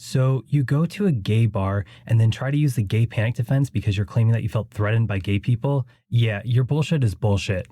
So you go to a gay bar and then try to use the gay panic defense because you're claiming that you felt threatened by gay people? Yeah, your bullshit is bullshit.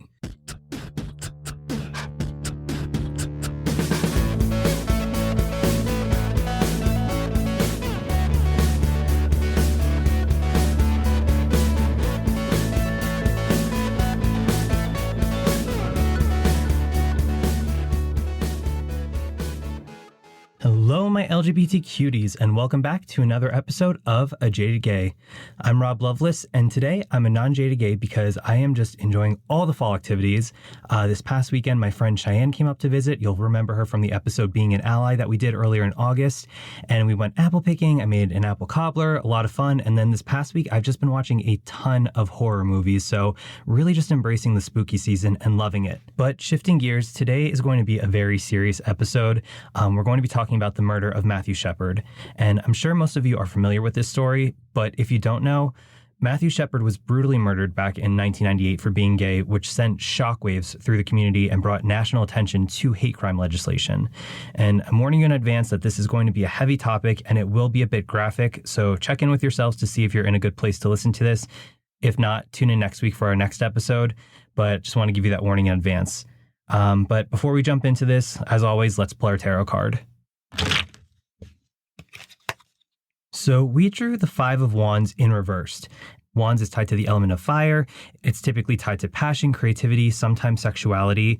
Hello, my LGBT cuties, and welcome back to another episode of A Jaded Gay. I'm Rob Lovelace, and today I'm a non-jaded gay because I am just enjoying all the fall activities. This past weekend, my friend Cheyenne came up to visit. You'll remember her from the episode Being an Ally that we did earlier in August, and we went apple picking. I made an apple cobbler, a lot of fun, and then this past week, I've just been watching a ton of horror movies, so really just embracing the spooky season and loving it. But shifting gears, today is going to be a very serious episode. We're going to be talking about the murder of Matthew Shepard. And I'm sure most of you are familiar with this story, but if you don't know, Matthew Shepard was brutally murdered back in 1998 for being gay, which sent shockwaves through the community and brought national attention to hate crime legislation. And I'm warning you in advance that this is going to be a heavy topic and it will be a bit graphic, so check in with yourselves to see if you're in a good place to listen to this. If not, tune in next week for our next episode, but just want to give you that warning in advance. But before we jump into this, as always, let's pull our tarot card. So we drew the Five of Wands in reversed. Wands is tied to the element of fire. It's typically tied to passion, creativity, sometimes sexuality,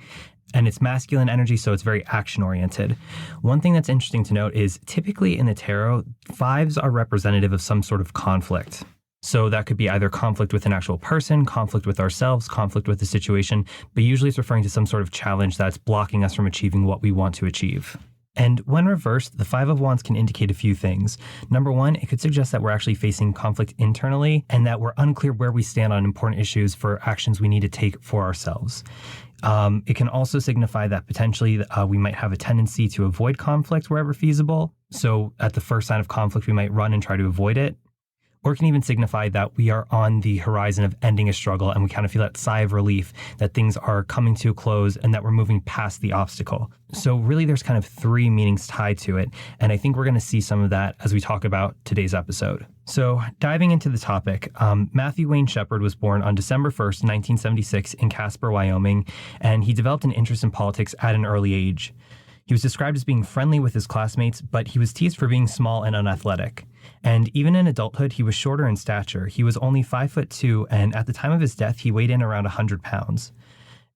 and it's masculine energy, so it's very action-oriented. One thing that's interesting to note is typically in the tarot, fives are representative of some sort of conflict. So that could be either conflict with an actual person, conflict with ourselves, conflict with the situation, but usually it's referring to some sort of challenge that's blocking us from achieving what we want to achieve. And when reversed, the Five of Wands can indicate a few things. Number one, it could suggest that we're actually facing conflict internally and that we're unclear where we stand on important issues for actions we need to take for ourselves. It can also signify that potentially we might have a tendency to avoid conflict wherever feasible. So at the first sign of conflict, we might run and try to avoid it. Or it can even signify that we are on the horizon of ending a struggle and we kind of feel that sigh of relief that things are coming to a close and that we're moving past the obstacle. So really there's kind of three meanings tied to it, and I think we're going to see some of that as we talk about today's episode. So diving into the topic, Matthew Wayne Shepard was born on December 1st, 1976 in Casper, Wyoming, and he developed an interest in politics at an early age. He was described as being friendly with his classmates, but he was teased for being small and unathletic. And even in adulthood, he was shorter in stature. He was only 5'2", and at the time of his death, he weighed in around 100 pounds.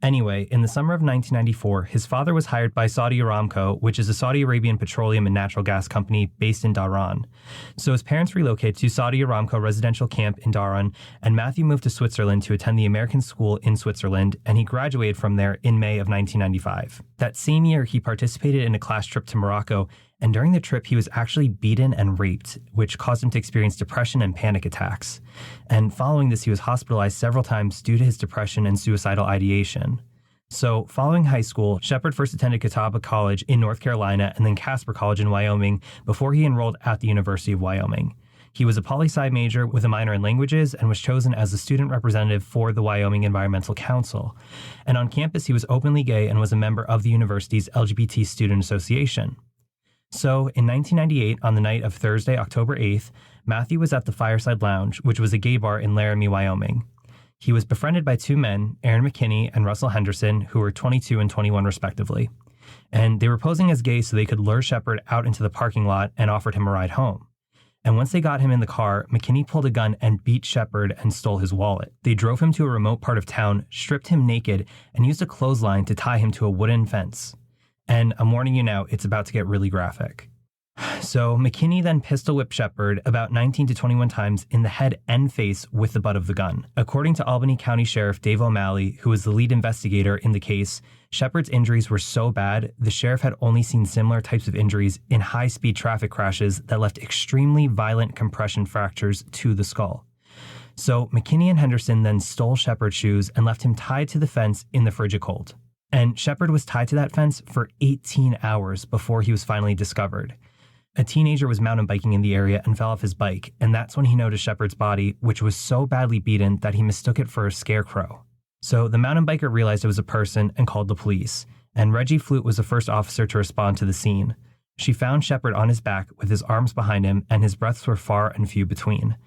Anyway, in the summer of 1994, his father was hired by Saudi Aramco, which is a Saudi Arabian petroleum and natural gas company based in Dhahran. So his parents relocated to Saudi Aramco residential camp in Dhahran, and Matthew moved to Switzerland to attend the American school in Switzerland, and he graduated from there in May of 1995. That same year, he participated in a class trip to Morocco, and during the trip, he was actually beaten and raped, which caused him to experience depression and panic attacks. And following this, he was hospitalized several times due to his depression and suicidal ideation. So following high school, Shepard first attended Catawba College in North Carolina and then Casper College in Wyoming before he enrolled at the University of Wyoming. He was a poli-sci major with a minor in languages and was chosen as the student representative for the Wyoming Environmental Council. And on campus, he was openly gay and was a member of the university's LGBT Student Association. So, in 1998, on the night of Thursday, October 8th, Matthew was at the Fireside Lounge, which was a gay bar in Laramie, Wyoming. He was befriended by two men, Aaron McKinney and Russell Henderson, who were 22 and 21 respectively. And they were posing as gay so they could lure Shepard out into the parking lot and offered him a ride home. And once they got him in the car, McKinney pulled a gun and beat Shepard and stole his wallet. They drove him to a remote part of town, stripped him naked, and used a clothesline to tie him to a wooden fence. And I'm warning you now, it's about to get really graphic. So McKinney then pistol whipped Shepard about 19 to 21 times in the head and face with the butt of the gun. According to Albany County Sheriff Dave O'Malley, who was the lead investigator in the case, Shepard's injuries were so bad, the sheriff had only seen similar types of injuries in high-speed traffic crashes that left extremely violent compression fractures to the skull. So McKinney and Henderson then stole Shepard's shoes and left him tied to the fence in the frigid cold. And Shepard was tied to that fence for 18 hours before he was finally discovered. A teenager was mountain biking in the area and fell off his bike, and that's when he noticed Shepard's body, which was so badly beaten that he mistook it for a scarecrow. So the mountain biker realized it was a person and called the police, and Reggie Flute was the first officer to respond to the scene. She found Shepard on his back with his arms behind him, and his breaths were far and few between.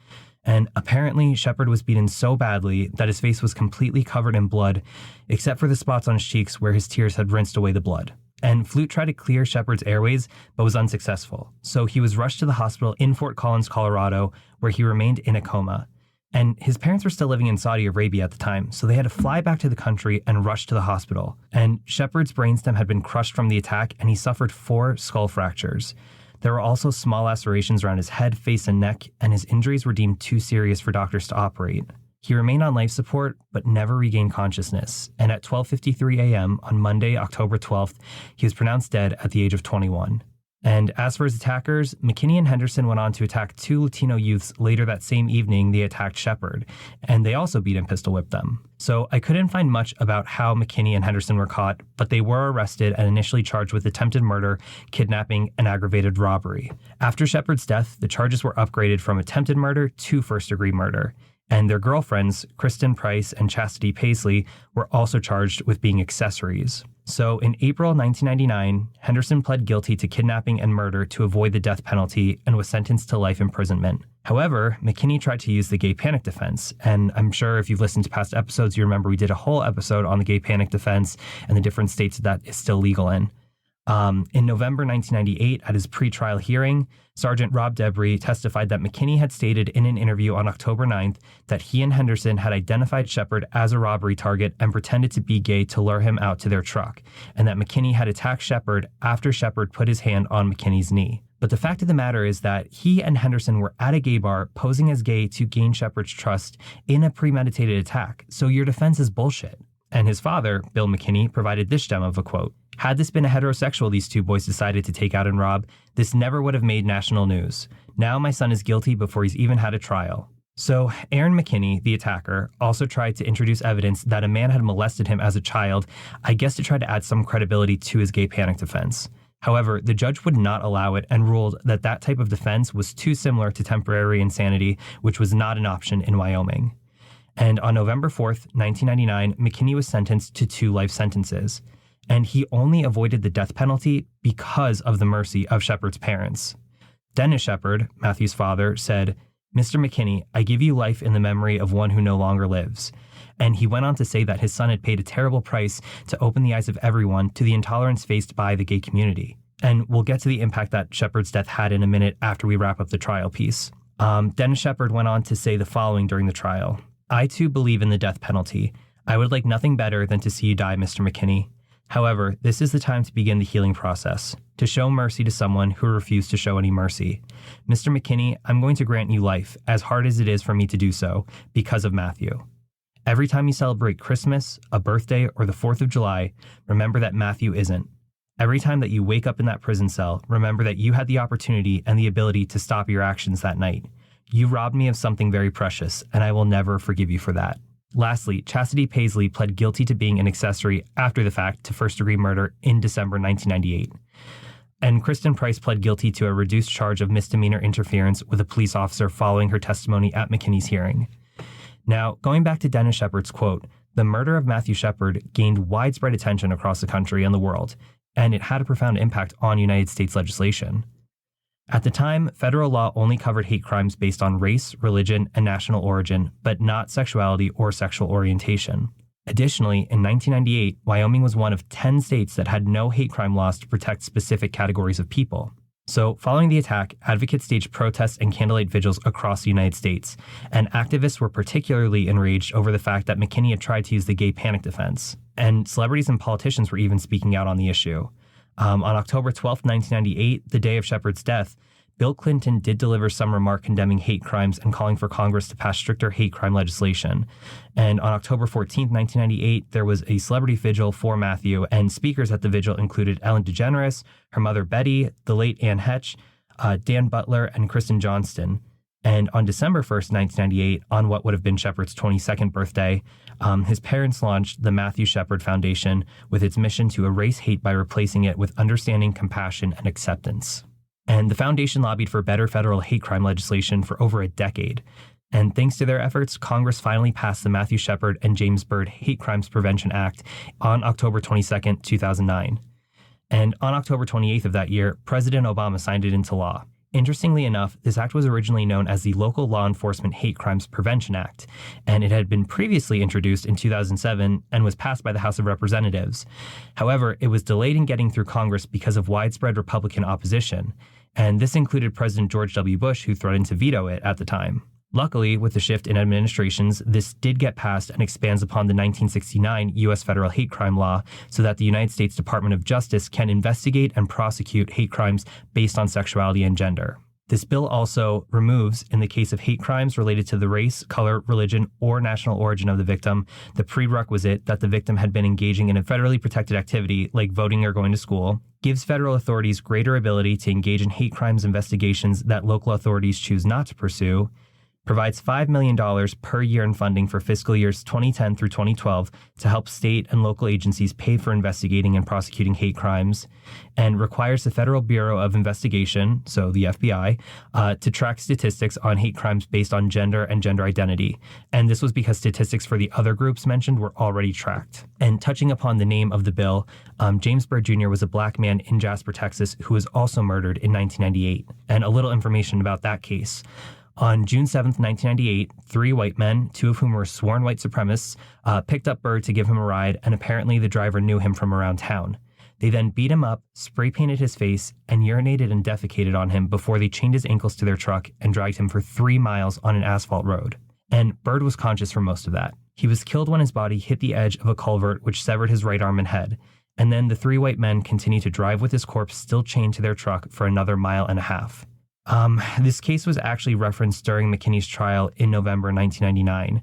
And apparently, Shepard was beaten so badly that his face was completely covered in blood, except for the spots on his cheeks where his tears had rinsed away the blood. And Flute tried to clear Shepard's airways, but was unsuccessful. So he was rushed to the hospital in Fort Collins, Colorado, where he remained in a coma. And his parents were still living in Saudi Arabia at the time, so they had to fly back to the country and rush to the hospital. And Shepard's brainstem had been crushed from the attack, and he suffered 4 skull fractures. There were also small lacerations around his head, face, and neck, and his injuries were deemed too serious for doctors to operate. He remained on life support, but never regained consciousness, and at 12:53 a.m. on Monday, October 12th, he was pronounced dead at the age of 21. And as for his attackers, McKinney and Henderson went on to attack 2 Latino youths later that same evening they attacked Shepard, and they also beat and pistol whipped them. So I couldn't find much about how McKinney and Henderson were caught, but they were arrested and initially charged with attempted murder, kidnapping, and aggravated robbery. After Shepard's death, the charges were upgraded from attempted murder to first-degree murder. And their girlfriends, Kristen Price and Chastity Paisley, were also charged with being accessories. So in April 1999, Henderson pled guilty to kidnapping and murder to avoid the death penalty and was sentenced to life imprisonment. However, McKinney tried to use the gay panic defense, and I'm sure if you've listened to past episodes, you remember we did a whole episode on the gay panic defense and the different states that is still legal in. In November 1998, at his pretrial hearing, Sergeant Rob Debris testified that McKinney had stated in an interview on October 9th that he and Henderson had identified Shepard as a robbery target and pretended to be gay to lure him out to their truck, and that McKinney had attacked Shepard after Shepard put his hand on McKinney's knee. But the fact of the matter is that he and Henderson were at a gay bar posing as gay to gain Shepard's trust in a premeditated attack, so your defense is bullshit. And his father, Bill McKinney, provided this gem of a quote. Had this been a heterosexual these two boys decided to take out and rob, this never would have made national news. Now my son is guilty before he's even had a trial. So Aaron McKinney, the attacker, also tried to introduce evidence that a man had molested him as a child, I guess to try to add some credibility to his gay panic defense. However, the judge would not allow it and ruled that that type of defense was too similar to temporary insanity, which was not an option in Wyoming. And on November 4th, 1999, McKinney was sentenced to 2 life sentences. And he only avoided the death penalty because of the mercy of Shepard's parents. Dennis Shepard, Matthew's father, said, "Mr. McKinney, I give you life in the memory of one who no longer lives." And he went on to say that his son had paid a terrible price to open the eyes of everyone to the intolerance faced by the gay community. And we'll get to the impact that Shepard's death had in a minute after we wrap up the trial piece. Dennis Shepard went on to say the following during the trial. "I too believe in the death penalty. I would like nothing better than to see you die, Mr. McKinney. However, this is the time to begin the healing process, to show mercy to someone who refused to show any mercy. Mr. McKinney, I'm going to grant you life, as hard as it is for me to do so, because of Matthew. Every time you celebrate Christmas, a birthday, or the 4th of July, remember that Matthew isn't. Every time that you wake up in that prison cell, remember that you had the opportunity and the ability to stop your actions that night. You robbed me of something very precious, and I will never forgive you for that." Lastly, Chastity Paisley pled guilty to being an accessory after the fact to first-degree murder in December 1998. And Kristen Price pled guilty to a reduced charge of misdemeanor interference with a police officer following her testimony at McKinney's hearing. Now, going back to Dennis Shepard's quote, the murder of Matthew Shepard gained widespread attention across the country and the world, and it had a profound impact on United States legislation. At the time, federal law only covered hate crimes based on race, religion, and national origin, but not sexuality or sexual orientation. Additionally, in 1998, Wyoming was one of 10 states that had no hate crime laws to protect specific categories of people. So, following the attack, advocates staged protests and candlelight vigils across the United States, and activists were particularly enraged over the fact that McKinney had tried to use the gay panic defense, and celebrities and politicians were even speaking out on the issue. On October 12, 1998, the day of Shepard's death, Bill Clinton did deliver some remark condemning hate crimes and calling for Congress to pass stricter hate crime legislation. And on October 14, 1998, there was a celebrity vigil for Matthew, and speakers at the vigil included Ellen DeGeneres, her mother Betty, the late Anne Hetch, Dan Butler, and Kristen Johnston. And on December 1st, 1998, on what would have been Shepard's 22nd birthday, his parents launched the Matthew Shepard Foundation with its mission to erase hate by replacing it with understanding, compassion, and acceptance. And the foundation lobbied for better federal hate crime legislation for over a decade. And thanks to their efforts, Congress finally passed the Matthew Shepard and James Byrd Hate Crimes Prevention Act on October 22nd, 2009. And on October 28th of that year, President Obama signed it into law. Interestingly enough, this act was originally known as the Local Law Enforcement Hate Crimes Prevention Act, and it had been previously introduced in 2007 and was passed by the House of Representatives. However, it was delayed in getting through Congress because of widespread Republican opposition, and this included President George W. Bush, who threatened to veto it at the time. Luckily, with the shift in administrations, this did get passed and expands upon the 1969 U.S. federal hate crime law so that the United States Department of Justice can investigate and prosecute hate crimes based on sexuality and gender. This bill also removes, in the case of hate crimes related to the race, color, religion, or national origin of the victim, the prerequisite that the victim had been engaging in a federally protected activity like voting or going to school, gives federal authorities greater ability to engage in hate crimes investigations that local authorities choose not to pursue, provides $5 million per year in funding for fiscal years 2010 through 2012 to help state and local agencies pay for investigating and prosecuting hate crimes, and requires the Federal Bureau of Investigation, so the FBI, to track statistics on hate crimes based on gender and gender identity. And this was because statistics for the other groups mentioned were already tracked. And touching upon the name of the bill, James Byrd Jr. was a black man in Jasper, Texas, who was also murdered in 1998. And a little information about that case. On June 7, 1998, 3 white men, 2 of whom were sworn white supremacists, picked up Byrd to give him a ride, and apparently the driver knew him from around town. They then beat him up, spray-painted his face, and urinated and defecated on him before they chained his ankles to their truck and dragged him for 3 miles on an asphalt road. And Byrd was conscious for most of that. He was killed when his body hit the edge of a culvert which severed his right arm and head. And then the 3 white men continued to drive with his corpse still chained to their truck for another mile and a half. This case was actually referenced during McKinney's trial in November 1999.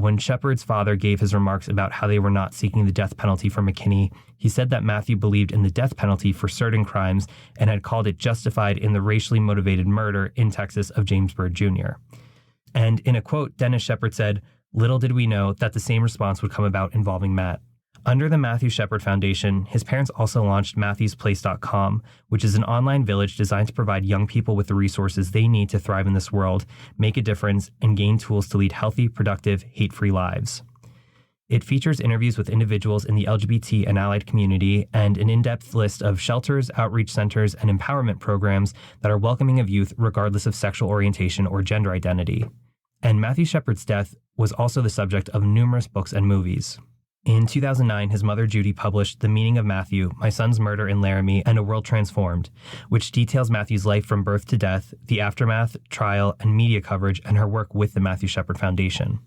When Shepard's father gave his remarks about how they were not seeking the death penalty for McKinney, he said that Matthew believed in the death penalty for certain crimes and had called it justified in the racially motivated murder in Texas of James Byrd Jr. And in a quote, Dennis Shepard said, "Little did we know that the same response would come about involving Matt." Under the Matthew Shepard Foundation, his parents also launched MatthewsPlace.com, which is an online village designed to provide young people with the resources they need to thrive in this world, make a difference, and gain tools to lead healthy, productive, hate-free lives. It features interviews with individuals in the LGBT and allied community and an in-depth list of shelters, outreach centers, and empowerment programs that are welcoming of youth regardless of sexual orientation or gender identity. And Matthew Shepard's death was also the subject of numerous books and movies. In 2009, his mother Judy published The Meaning of Matthew, My Son's Murder in Laramie and a World Transformed, which details Matthew's life from birth to death, the aftermath, trial, and media coverage, and her work with the Matthew Shepard Foundation.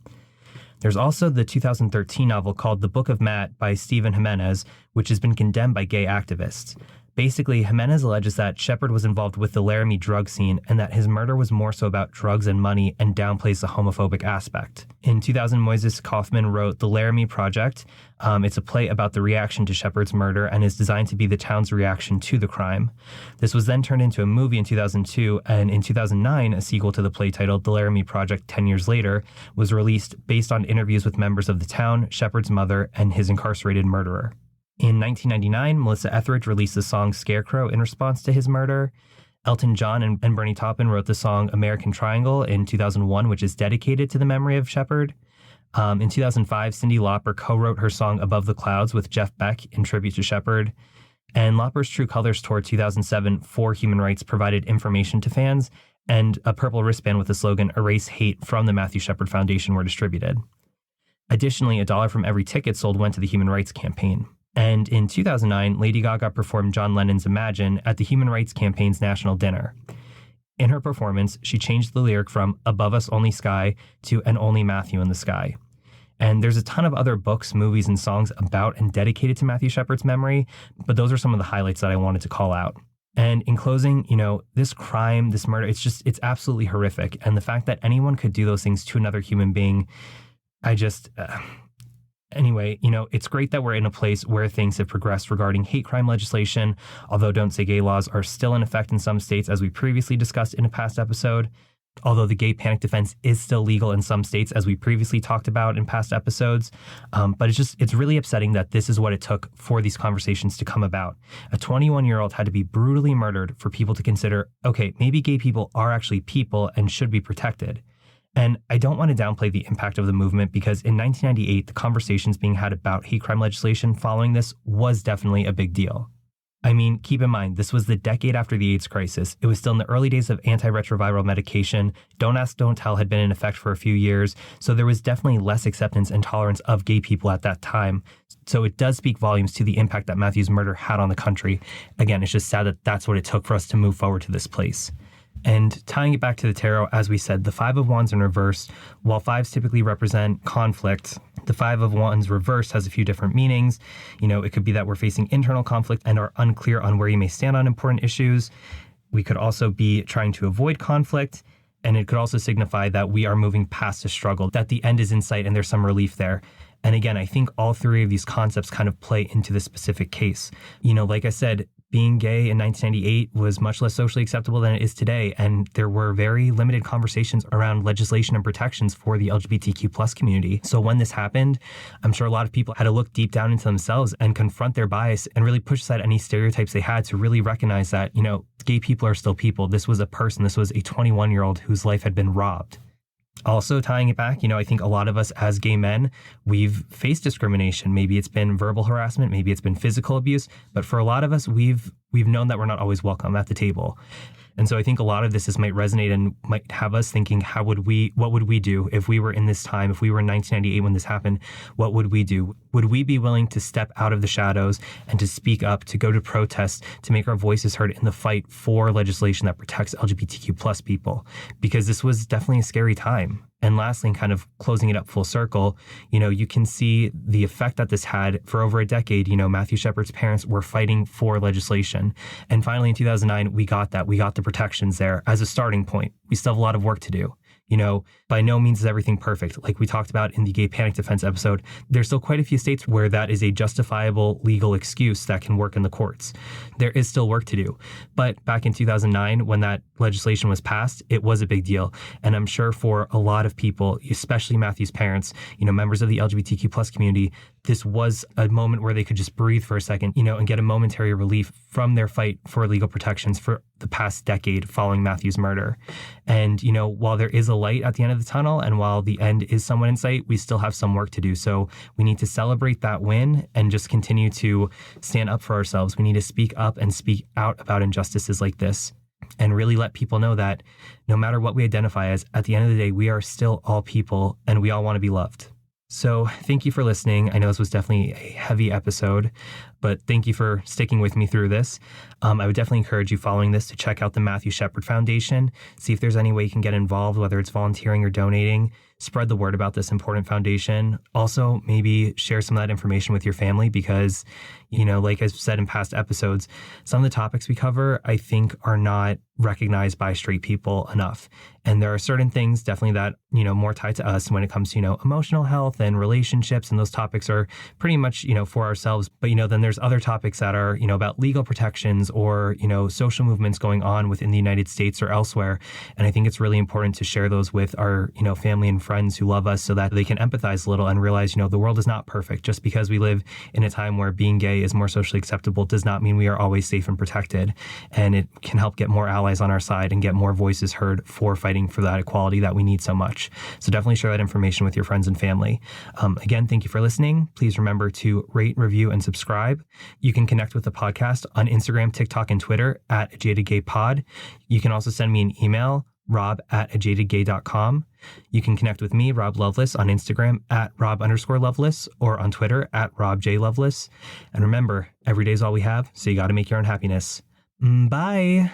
There's also the 2013 novel called The Book of Matt by Stephen Jimenez, which has been condemned by gay activists. Basically, Jimenez alleges that Shepard was involved with the Laramie drug scene and that his murder was more so about drugs and money and downplays the homophobic aspect. In 2000, Moises Kaufman wrote The Laramie Project. It's a play about the reaction to Shepard's murder and is designed to be the town's reaction to the crime. This was then turned into a movie in 2002, and in 2009, a sequel to the play titled The Laramie Project 10 Years Later was released based on interviews with members of the town, Shepard's mother, and his incarcerated murderer. In 1999, Melissa Etheridge released the song Scarecrow in response to his murder. Elton John and Bernie Taupin wrote the song American Triangle in 2001, which is dedicated to the memory of Shepard. In 2005, Cyndi Lauper co-wrote her song Above the Clouds with Jeff Beck in tribute to Shepard. And Lauper's True Colors Tour 2007 for Human Rights provided information to fans, and a purple wristband with the slogan Erase Hate from the Matthew Shepard Foundation were distributed. Additionally, $1 from every ticket sold went to the Human Rights Campaign. And in 2009, Lady Gaga performed John Lennon's Imagine at the Human Rights Campaign's national dinner. In her performance, she changed the lyric from Above Us Only Sky to And Only Matthew in the Sky. And there's a ton of other books, movies, and songs about and dedicated to Matthew Shepard's memory, but those are some of the highlights that I wanted to call out. And in closing, this crime, this murder, it's absolutely horrific. And the fact that anyone could do those things to another human being, Anyway, it's great that we're in a place where things have progressed regarding hate crime legislation, although Don't Say Gay laws are still in effect in some states, as we previously discussed in a past episode. Although the gay panic defense is still legal in some states, as we previously talked about in past episodes. But it's really upsetting that this is what it took for these conversations to come about. A 21-year-old had to be brutally murdered for people to consider, okay, maybe gay people are actually people and should be protected. And I don't want to downplay the impact of the movement because in 1998, the conversations being had about hate crime legislation following this was definitely a big deal. I mean, keep in mind, this was the decade after the AIDS crisis. It was still in the early days of antiretroviral medication. Don't Ask, Don't Tell had been in effect for a few years. So there was definitely less acceptance and tolerance of gay people at that time. So it does speak volumes to the impact that Matthew's murder had on the country. Again, it's just sad that that's what it took for us to move forward to this place. And tying it back to the tarot, as we said, the Five of Wands in reverse, while fives typically represent conflict, the Five of Wands reversed has a few different meanings. It could be that we're facing internal conflict and are unclear on where you may stand on important issues. We could also be trying to avoid conflict. And it could also signify that we are moving past a struggle, that the end is in sight and there's some relief there. And again, I think all three of these concepts kind of play into this specific case. Like I said, being gay in 1998 was much less socially acceptable than it is today. And there were very limited conversations around legislation and protections for the LGBTQ plus community. So when this happened, I'm sure a lot of people had to look deep down into themselves and confront their bias and really push aside any stereotypes they had to really recognize that, gay people are still people. This was a person. This was a 21-year-old whose life had been robbed. Also tying it back, I think a lot of us as gay men, we've faced discrimination. Maybe it's been verbal harassment, maybe it's been physical abuse, but for a lot of us, we've known that we're not always welcome at the table. And so I think a lot of this might resonate and might have us thinking, what would we do if we were in this time, if we were in 1998 when this happened, what would we do? Would we be willing to step out of the shadows and to speak up, to go to protest, to make our voices heard in the fight for legislation that protects LGBTQ plus people? Because this was definitely a scary time. And lastly, kind of closing it up full circle, you can see the effect that this had for over a decade. Matthew Shepard's parents were fighting for legislation. And finally, in 2009, we got that. We got the protections there as a starting point. We still have a lot of work to do. By no means is everything perfect. Like we talked about in the gay panic defense episode, there's still quite a few states where that is a justifiable legal excuse that can work in the courts. There is still work to do. But back in 2009, when that legislation was passed, it was a big deal. And I'm sure for a lot of people, especially Matthew's parents, members of the LGBTQ plus community, this was a moment where they could just breathe for a second, and get a momentary relief from their fight for legal protections for the past decade following Matthew's murder. And, while there is a light at the end of the tunnel and while the end is somewhat in sight, we still have some work to do. So we need to celebrate that win and just continue to stand up for ourselves. We need to speak up and speak out about injustices like this and really let people know that no matter what we identify as, at the end of the day, we are still all people and we all want to be loved. So thank you for listening. I know this was definitely a heavy episode, but thank you for sticking with me through this. I would definitely encourage you following this to check out the Matthew Shepard Foundation, see if there's any way you can get involved, whether it's volunteering or donating. Spread the word about this important foundation. Also, maybe share some of that information with your family because, like I've said in past episodes, some of the topics we cover, I think, are not recognized by straight people enough. And there are certain things definitely that, more tied to us when it comes to, emotional health and relationships. And those topics are pretty much, for ourselves. But, then there's other topics that are, about legal protections or, social movements going on within the United States or elsewhere. And I think it's really important to share those with our, family and friends who love us so that they can empathize a little and realize, the world is not perfect. Just because we live in a time where being gay is more socially acceptable does not mean we are always safe and protected. And it can help get more allies on our side and get more voices heard for fighting for that equality that we need so much. So definitely share that information with your friends and family. Again, thank you for listening. Please remember to rate, review, and subscribe. You can connect with the podcast on Instagram, TikTok, and Twitter at AjadedGayPod. You can also send me an email, rob@ajadedgay.com. You can connect with me, Rob Loveless, on Instagram at Rob_Loveless or on Twitter at RobJLoveless. And remember, every day is all we have, so you got to make your own happiness. Bye.